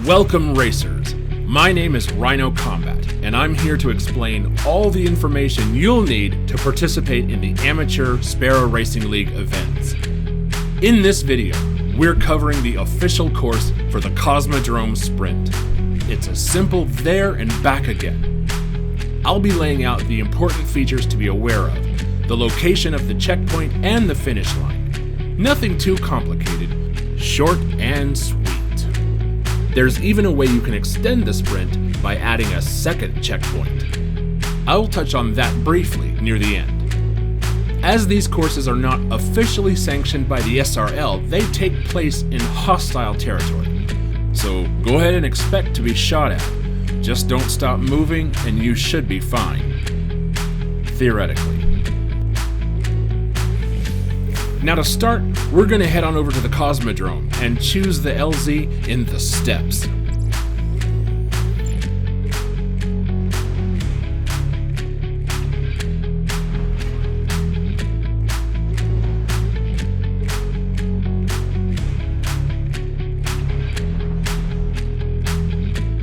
Welcome racers, my name is Rhino Combat, and I'm here to explain all the information you'll need to participate in the amateur Sparrow Racing League events. In this video, we're covering the official course for the Cosmodrome Sprint. It's a simple there and back again. I'll be laying out the important features to be aware of, the location of the checkpoint and the finish line. Nothing too complicated, short and sweet. There's even a way you can extend the sprint by adding a second checkpoint. I'll touch on that briefly near the end. As these courses are not officially sanctioned by the SRL, they take place in hostile territory. So go ahead and expect to be shot at. Just don't stop moving and you should be fine. Theoretically. Now to start, we're going to head on over to the Cosmodrome and choose the LZ in the steps.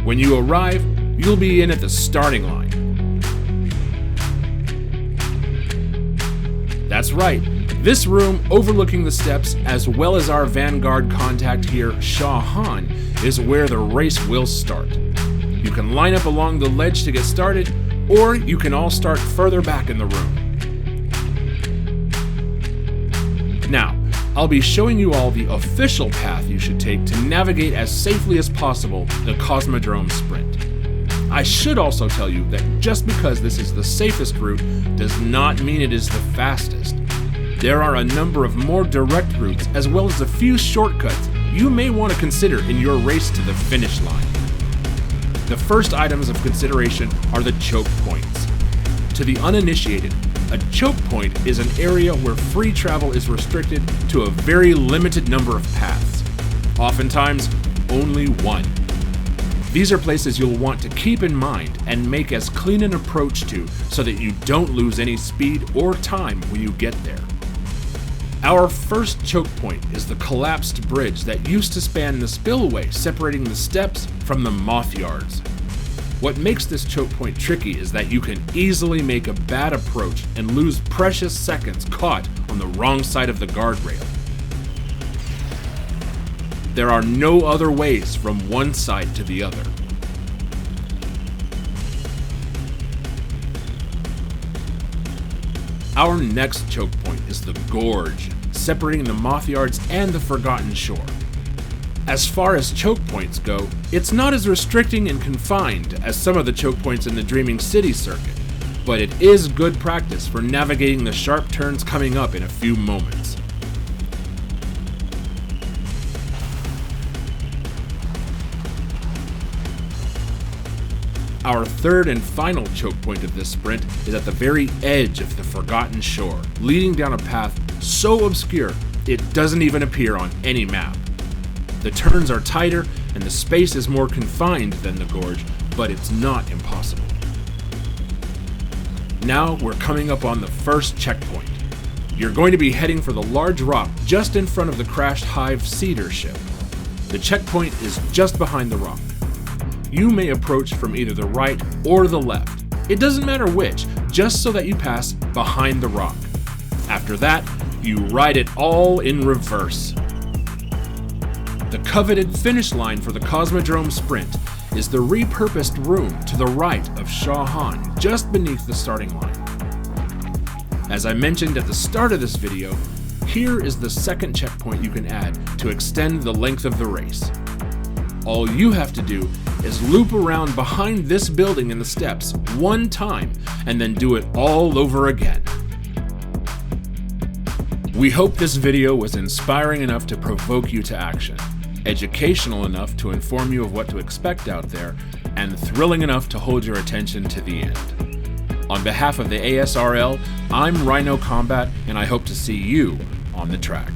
When you arrive, you'll be in at the starting line. That's right. This room overlooking the steps, as well as our vanguard contact here, Shah Han, is where the race will start. You can line up along the ledge to get started, or you can all start further back in the room. Now, I'll be showing you all the official path you should take to navigate as safely as possible the Cosmodrome Sprint. I should also tell you that just because this is the safest route does not mean it is the fastest. There are a number of more direct routes, as well as a few shortcuts you may want to consider in your race to the finish line. The first items of consideration are the choke points. To the uninitiated, a choke point is an area where free travel is restricted to a very limited number of paths. Oftentimes, only one. These are places you'll want to keep in mind and make as clean an approach to so that you don't lose any speed or time when you get there. Our first choke point is the collapsed bridge that used to span the spillway separating the steps from the moth yards. What makes this choke point tricky is that you can easily make a bad approach and lose precious seconds caught on the wrong side of the guardrail. There are no other ways from one side to the other. Our next choke point is the gorge, separating the moth yards and the Forgotten Shore. As far as choke points go, it's not as restricting and confined as some of the choke points in the Dreaming City circuit, but it is good practice for navigating the sharp turns coming up in a few moments. Our third and final choke point of this sprint is at the very edge of the Forgotten Shore, leading down a path so obscure it doesn't even appear on any map. The turns are tighter and the space is more confined than the gorge, but it's not impossible. Now we're coming up on the first checkpoint. You're going to be heading for the large rock just in front of the crashed Hive Cedar ship. The checkpoint is just behind the rock. You may approach from either the right or the left. It doesn't matter which, just so that you pass behind the rock. After that, you ride it all in reverse. The coveted finish line for the Cosmodrome Sprint is the repurposed room to the right of Shah Han, just beneath the starting line. As I mentioned at the start of this video, here is the second checkpoint you can add to extend the length of the race. All you have to do is loop around behind this building in the steps one time and then do it all over again. We hope this video was inspiring enough to provoke you to action, educational enough to inform you of what to expect out there, and thrilling enough to hold your attention to the end. On behalf of the ASRL, I'm Rhino Combat, and I hope to see you on the track.